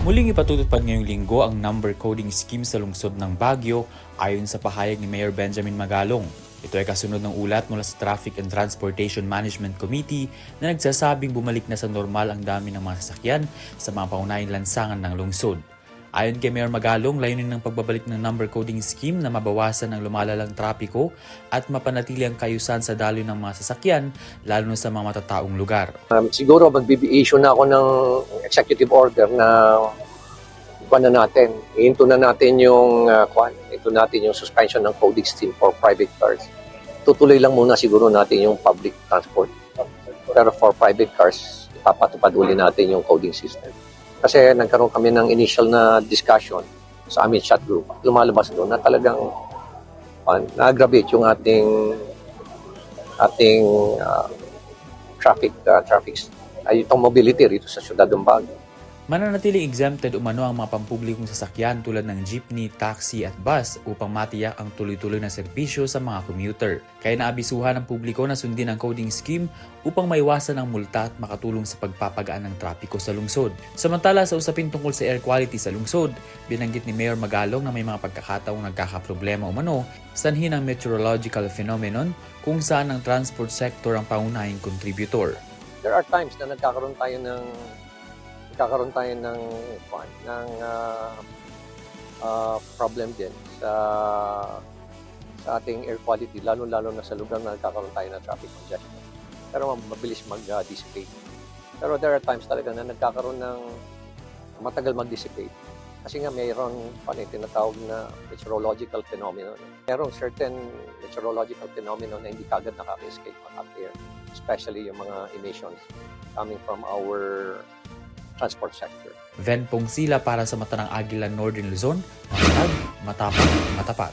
Muling ipatutupad ngayong linggo ang number coding scheme sa lungsod ng Baguio ayon sa pahayag ni Mayor Benjamin Magalong. Ito ay kasunod ng ulat mula sa Traffic and Transportation Management Committee na nagsasabing bumalik na sa normal ang dami ng mga sasakyan sa mga paunahing lansangan ng lungsod. Ayon kay Mayor Magalong, layunin ng pagbabalik ng number coding scheme na mabawasan ang lumalalang trapiko at mapanatili ang kayusan sa daloy ng mga sasakyan, lalo na sa mga matataong lugar. Siguro mag-issue na ako ng executive order na na natin. Ihinto na natin yung suspension ng coding scheme for private cars. Tutuloy lang muna siguro natin yung public transport. Pero for private cars, ipapatupad uli natin yung coding system. Kasi nagkaroon kami ng initial na discussion sa aming chat group. Lumalabas doon na talagang na-aggravate yung ating itong mobility rito sa Ciudad ng Baguio. Mananatiling exempted umano ang mga pampublikong sasakyan tulad ng jeepney, taxi at bus upang matiyak ang tuloy-tuloy na serbisyo sa mga commuter. Kaya naabisuhan ng publiko na sundin ang coding scheme upang maiwasan ang multa at makatulong sa pagpapagaan ng trapiko sa lungsod. Samantala sa usapin tungkol sa air quality sa lungsod, binanggit ni Mayor Magalong na may mga pagkakataong nagkakaproblema umano sanhi ng meteorological phenomenon kung saan ang transport sector ang pangunahing contributor. There are times na nagkakaroon tayo ng problem din sa ating air quality, lalo-lalo na sa lugar na nagkakaroon tayo ng traffic congestion. Pero mabilis mag-dissipate. Pero there are times talaga na nagkakaroon ng matagal mag-dissipate. Kasi nga mayroon tinatawag na meteorological phenomenon. Mayroong certain meteorological phenomenon na hindi kagad nakaka-escape ng air, especially yung mga emissions coming from our transport sector. Ven Pongsila para sa Mata ng Agila Northern Luzon, matapat.